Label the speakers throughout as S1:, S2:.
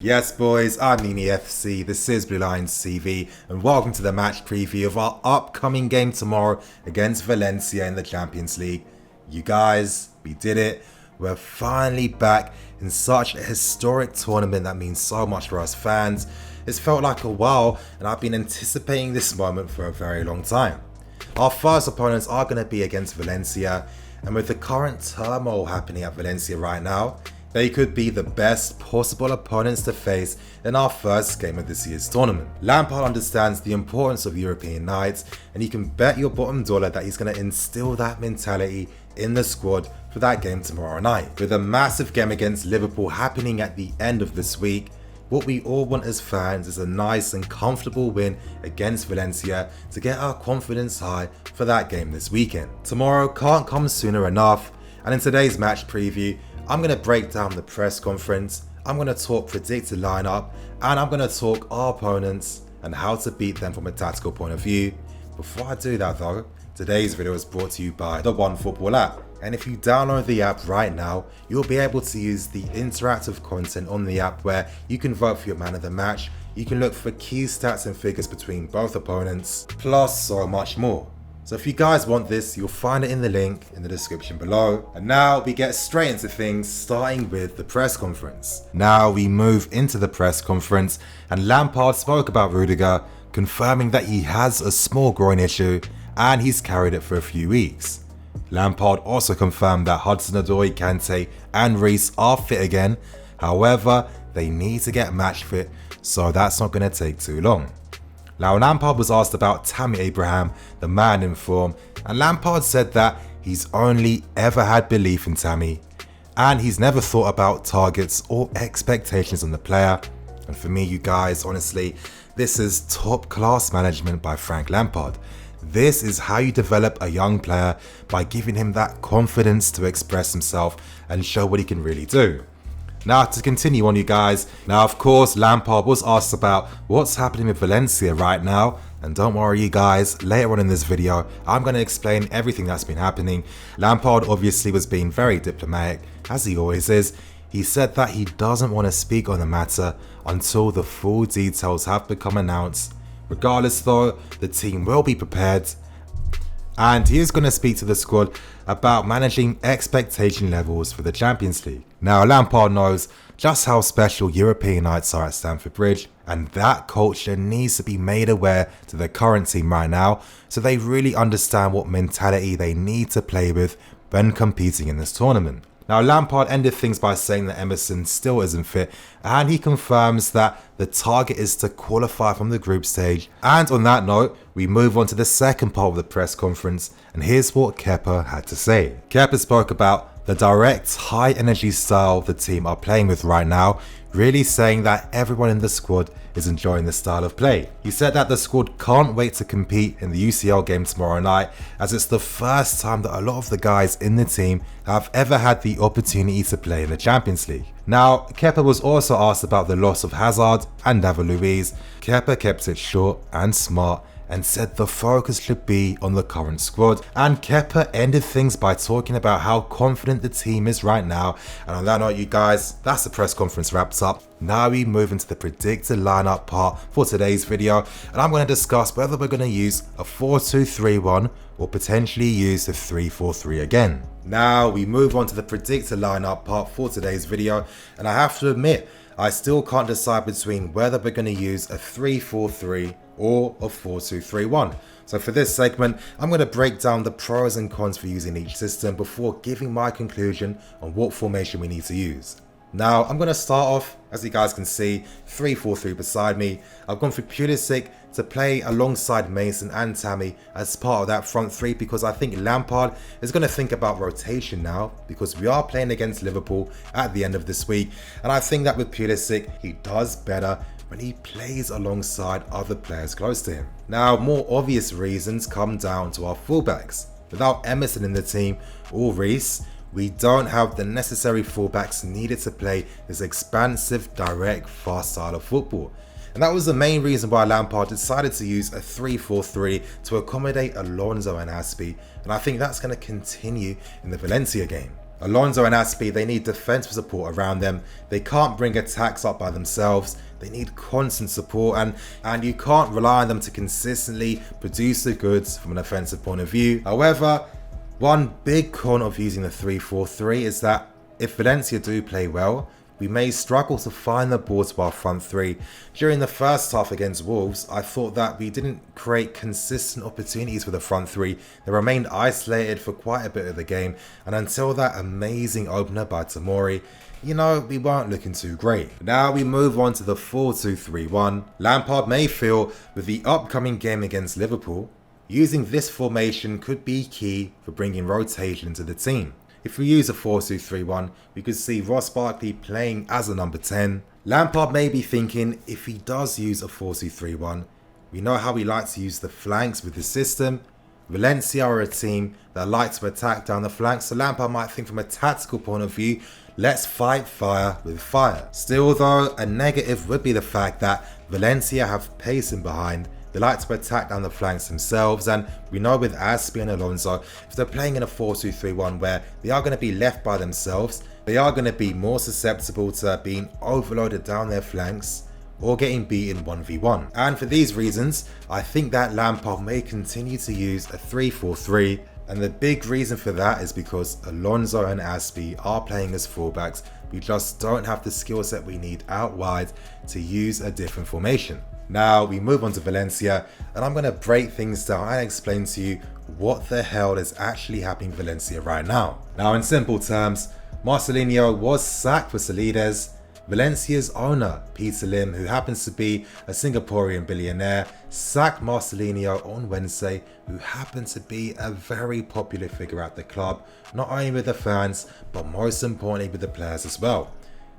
S1: Yes boys, I'm Nini FC, this is Blue Lions TV, and welcome to the match preview of our upcoming game tomorrow against Valencia in the Champions League. You guys, we did it. We're finally back in such a historic tournament that means so much for us fans. It's felt like a while, and I've been anticipating this moment for a very long time. Our first opponents are going to be against Valencia, and with the current turmoil happening at Valencia right now, they could be the best possible opponents to face in our first game of this year's tournament. Lampard understands the importance of European nights, and you can bet your bottom dollar that he's going to instill that mentality in the squad for that game tomorrow night. With a massive game against Liverpool happening at the end of this week, what we all want as fans is a nice and comfortable win against Valencia to get our confidence high for that game this weekend. Tomorrow can't come sooner enough, and in today's match preview, I'm going to break down the press conference, I'm going to talk predicted lineup, and I'm going to talk our opponents and how to beat them from a tactical point of view. Before I do that though, today's video is brought to you by the OneFootball app. And if you download the app right now, you'll be able to use the interactive content on the app where you can vote for your man of the match, you can look for key stats and figures between both opponents, plus so much more. So if you guys want this, you'll find it in the link in the description below. And now we get straight into things, starting with the press conference. Now we move into the press conference, and Lampard spoke about Rudiger, confirming that he has a small groin issue and he's carried it for a few weeks. Lampard also confirmed that Hudson-Odoi, Kante and Reece are fit again, however they need to get match fit, so that's not going to take too long. Now Lampard was asked about Tammy Abraham, the man in form, and Lampard said that he's only ever had belief in Tammy and he's never thought about targets or expectations on the player. And for me, you guys, honestly, this is top class management by Frank Lampard. This is how you develop a young player, by giving him that confidence to express himself and show what he can really do. Now to continue on, you guys, now of course Lampard was asked about what's happening with Valencia right now, and don't worry you guys, later on in this video I'm going to explain everything that's been happening. Lampard obviously was being very diplomatic, as he always is. He said that he doesn't want to speak on the matter until the full details have become announced. Regardless though, the team will be prepared, and he is going to speak to the squad about managing expectation levels for the Champions League. Now Lampard knows just how special European nights are at Stamford Bridge, and that culture needs to be made aware to the current team right now, so they really understand what mentality they need to play with when competing in this tournament. Now Lampard ended things by saying that Emerson still isn't fit, and he confirms that the target is to qualify from the group stage. And on that note, we move on to the second part of the press conference, and here's what Kepa had to say. Kepa spoke about the direct, high energy style the team are playing with right now, really saying that everyone in the squad is enjoying the style of play. He said that the squad can't wait to compete in the UCL game tomorrow night, as it's the first time that a lot of the guys in the team have ever had the opportunity to play in the Champions League. Now, Kepa was also asked about the loss of Hazard and David Luiz. Kepa kept it short and smart and said the focus should be on the current squad, and Kepa ended things by talking about how confident the team is right now. And on that note, you guys, that's the press conference wrapped up. Now we move into the predicted lineup part for today's video, and I'm going to discuss whether we're going to use a 4-2-3-1 or potentially use the 3-4-3 again. Now we move on to the predicted lineup part for today's video, and I have to admit, I still can't decide between whether we're going to use a 3-4-3 or a 4-2-3-1. So for this segment, I'm going to break down the pros and cons for using each system before giving my conclusion on what formation we need to use. Now I'm going to start off, as you guys can see, 3-4-3 beside me. I've gone for Pulisic to play alongside Mason and Tammy as part of that front three, because I think Lampard is going to think about rotation now, because we are playing against Liverpool at the end of this week, and I think that with Pulisic he does better when he plays alongside other players close to him. Now more obvious reasons come down to our fullbacks. Without Emerson in the team or Reece, we don't have the necessary fullbacks needed to play this expansive, direct, fast style of football. And that was the main reason why Lampard decided to use a 3-4-3 to accommodate Alonso and Aspie, and I think that's going to continue in the Valencia game. Alonso and Aspi, they need defensive support around them. They can't bring attacks up by themselves. They need constant support, and you can't rely on them to consistently produce the goods from an offensive point of view. However, one big con of using the 3-4-3 is that if Valencia do play well, we may struggle to find the ball to our front three. During the first half against Wolves, I thought that we didn't create consistent opportunities for the front three. They remained isolated for quite a bit of the game, and until that amazing opener by Tomori, you know, we weren't looking too great. Now we move on to the 4-2-3-1. Lampard may feel with the upcoming game against Liverpool, using this formation could be key for bringing rotation into the team. If we use a 4-2-3-1, we could see Ross Barkley playing as a number 10. Lampard may be thinking if he does use a 4-2-3-1, we know how we like to use the flanks with the system. Valencia are a team that like to attack down the flanks, so Lampard might think from a tactical point of view, let's fight fire with fire. Still though, a negative would be the fact that Valencia have pace in behind. They like to attack down the flanks themselves, and we know with Aspi and Alonso, if they're playing in a 4-2-3-1 where they are going to be left by themselves, they are going to be more susceptible to being overloaded down their flanks or getting beaten 1v1. And for these reasons, I think that Lampard may continue to use a 3-4-3, and the big reason for that is because Alonso and Aspi are playing as fullbacks. We just don't have the skill set we need out wide to use a different formation. Now we move on to Valencia, and I'm going to break things down and explain to you what the hell is actually happening in Valencia right now. Now in simple terms, Marcelinho was sacked for Salides. Valencia's owner, Peter Lim, who happens to be a Singaporean billionaire, sacked Marcelinho on Wednesday, who happened to be a very popular figure at the club, not only with the fans, but most importantly with the players as well.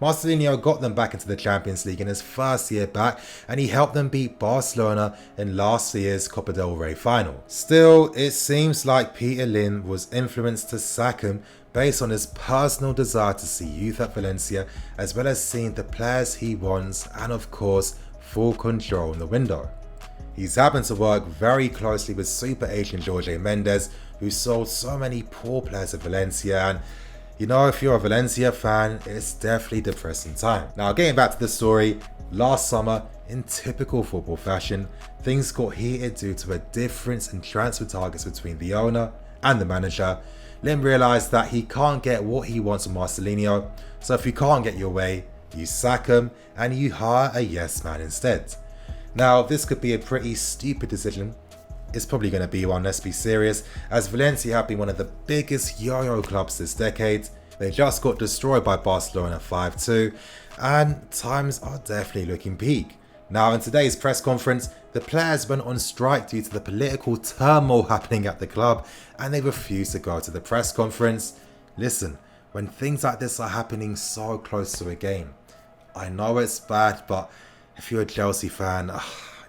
S1: Marcelinho got them back into the Champions League in his first year back, and he helped them beat Barcelona in last year's Copa del Rey final. Still, it seems like Peter Lim was influenced to sack him based on his personal desire to see youth at Valencia, as well as seeing the players he wants and of course full control in the window. He's happened to work very closely with super agent Jorge Mendes, who sold so many poor players at Valencia, and you know, if you're a Valencia fan, it's definitely depressing time. Now, getting back to the story, last summer, in typical football fashion, things got heated due to a difference in transfer targets between the owner and the manager. Lim realised that he can't get what he wants from Marcelinho, so if you can't get your way, you sack him and you hire a yes man instead. Now, this could be a pretty stupid decision. It's probably going to be one, let's be serious, as Valencia have been one of the biggest yo-yo clubs this decade. They just got destroyed by Barcelona 5-2, and times are definitely looking peak. Now in today's press conference, the players went on strike due to the political turmoil happening at the club, and they refused to go to the press conference. Listen, when things like this are happening so close to a game, I know it's bad, but if you're a Chelsea fan,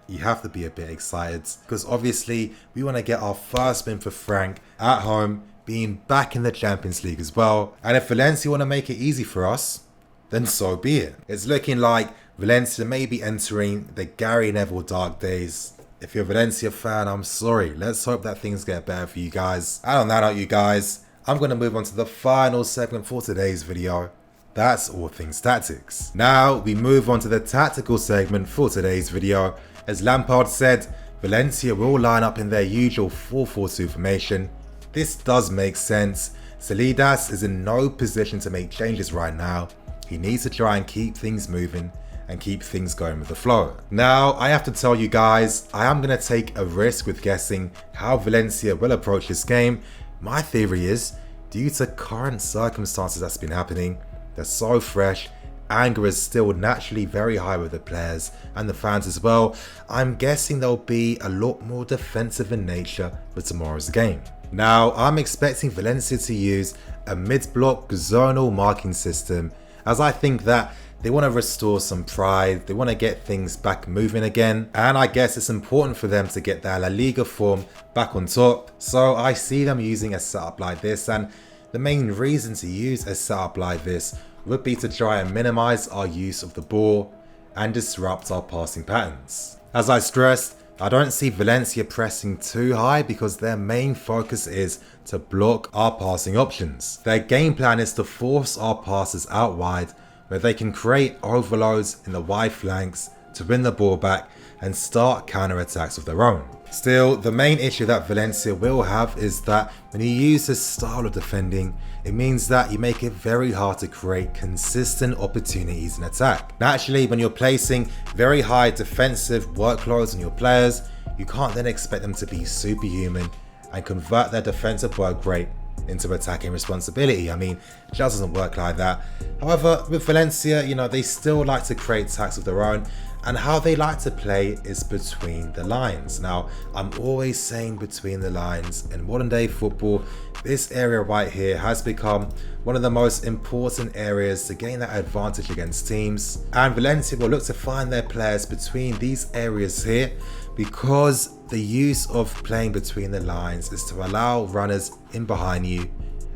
S1: you have to be a bit excited, because obviously we want to get our first win for Frank at home, being back in the Champions League as well. And if Valencia want to make it easy for us, then so be it. It's looking like Valencia may be entering the Gary Neville dark days. If you're a Valencia fan, I'm sorry. Let's hope that things get better for you guys. And on that note, you guys, I'm going to move on to the final segment for today's video. That's all things tactics. Now we move on to the tactical segment for today's video. As Lampard said, Valencia will line up in their usual 4-4-2 formation. This does make sense. Salidas is in no position to make changes right now. He needs to try and keep things moving and keep things going with the flow. Now, I have to tell you guys, I am going to take a risk with guessing how Valencia will approach this game. My theory is, due to current circumstances that's been happening, they're so fresh, anger is still naturally very high with the players and the fans as well. I'm guessing they'll be a lot more defensive in nature for tomorrow's game. Now, I'm expecting Valencia to use a mid-block zonal marking system, as I think that they want to restore some pride, they want to get things back moving again, and I guess it's important for them to get their La Liga form back on top. So I see them using a setup like this, and the main reason to use a setup like this would be to try and minimize our use of the ball and disrupt our passing patterns. As I stressed, I don't see Valencia pressing too high because their main focus is to block our passing options. Their game plan is to force our passes out wide where they can create overloads in the wide flanks to win the ball back and start counter-attacks of their own. Still, the main issue that Valencia will have is that when you use this style of defending, it means that you make it very hard to create consistent opportunities in attack. Naturally, when you're placing very high defensive workloads on your players, you can't then expect them to be superhuman and convert their defensive work rate into attacking responsibility. I mean, it just doesn't work like that. However, with Valencia, they still like to create attacks of their own, and how they like to play is between the lines. Now, I'm always saying between the lines. In modern day football, this area right here has become one of the most important areas to gain that advantage against teams. And Valencia will look to find their players between these areas here, because the use of playing between the lines is to allow runners in behind you.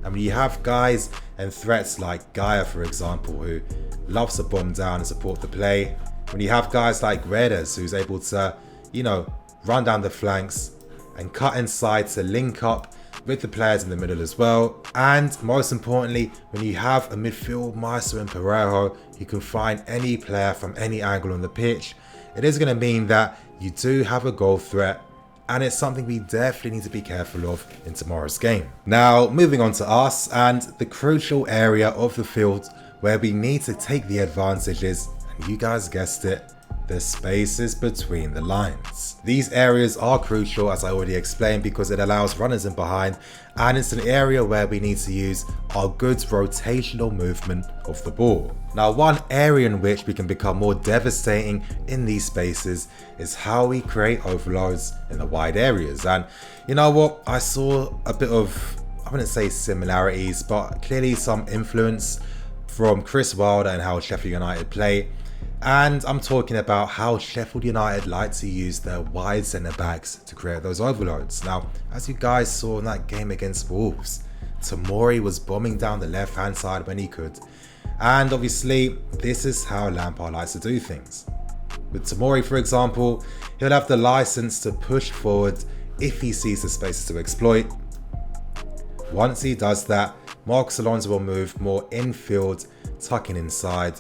S1: And when you have guys and threats like Gaia, for example, who loves to bomb down and support the play, when you have guys like Redes, who's able to, run down the flanks and cut inside to link up with the players in the middle as well. And most importantly, when you have a midfield maestro in Parejo, you can find any player from any angle on the pitch. It is going to mean that you do have a goal threat, and it's something we definitely need to be careful of in tomorrow's game. Now, moving on to us and the crucial area of the field where we need to take the advantages. You guys guessed it, the spaces between the lines. These areas are crucial, as I already explained, because it allows runners in behind, and it's an area where we need to use our good rotational movement of the ball. Now, one area in which we can become more devastating in these spaces is how we create overloads in the wide areas. And you know what? I saw a bit of, I wouldn't say similarities, but clearly some influence from Chris Wilder and how Sheffield United play. And I'm talking about how Sheffield United like to use their wide centre backs to create those overloads. Now, as you guys saw in that game against Wolves, Tomori was bombing down the left hand side when he could. And obviously, this is how Lampard likes to do things. With Tomori, for example, he'll have the license to push forward if he sees the spaces to exploit. Once he does that, Marcos Alonso will move more infield, tucking inside.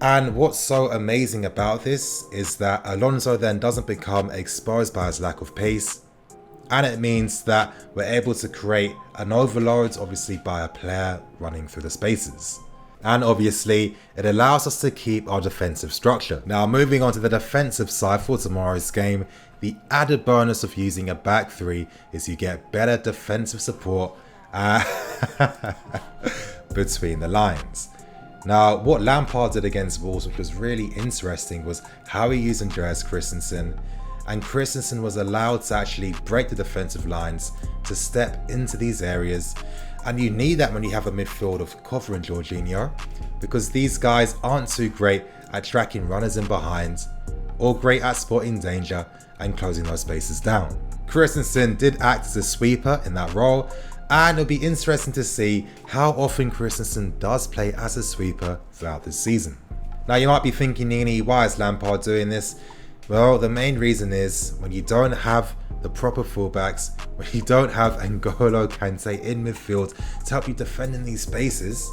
S1: And what's so amazing about this is that Alonso then doesn't become exposed by his lack of pace, and it means that we're able to create an overload, obviously by a player running through the spaces. And obviously, it allows us to keep our defensive structure. Now, moving on to the defensive side for tomorrow's game, the added bonus of using a back three is you get better defensive support between the lines. Now, what Lampard did against Wolves, which was really interesting, was how he used Andreas Christensen, and Christensen was allowed to actually break the defensive lines to step into these areas. And you need that when you have a midfield of Cover and Jorginho, because these guys aren't too great at tracking runners in behind or great at spotting danger and closing those spaces down. Christensen did act as a sweeper in that role, and it'll be interesting to see how often Christensen does play as a sweeper throughout this season. Now, you might be thinking, Nini, why is Lampard doing this? Well, the main reason is when you don't have the proper fullbacks, when you don't have N'Golo Kante in midfield to help you defend in these spaces,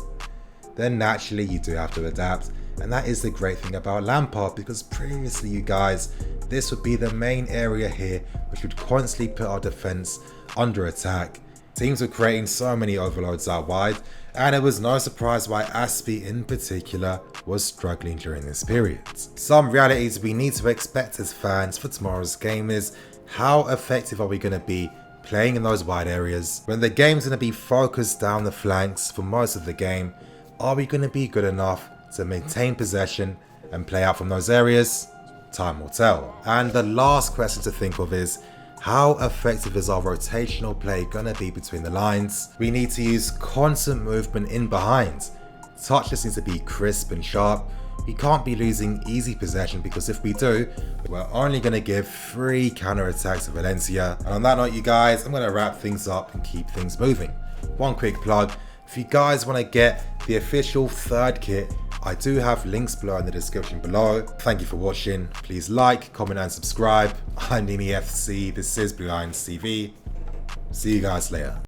S1: then naturally you do have to adapt. And that is the great thing about Lampard, because previously, you guys, this would be the main area here which would constantly put our defense under attack. Teams were creating so many overloads out wide, and it was no surprise why Aspie in particular was struggling during this period. Some realities we need to expect as fans for tomorrow's game is how effective are we going to be playing in those wide areas? When the game's going to be focused down the flanks for most of the game, are we going to be good enough to maintain possession and play out from those areas? Time will tell. And the last question to think of is, how effective is our rotational play going to be between the lines? We need to use constant movement in behind. Touches need to be crisp and sharp. We can't be losing easy possession, because if we do, we're only going to give 3 counter-attacks to Valencia. And on that note, you guys, I'm going to wrap things up and keep things moving. One quick plug, if you guys want to get the official third kit, I do have links below in the description below. Thank you for watching. Please like, comment and subscribe. I'm Nini FC, this is Blue Lions TV. See you guys later.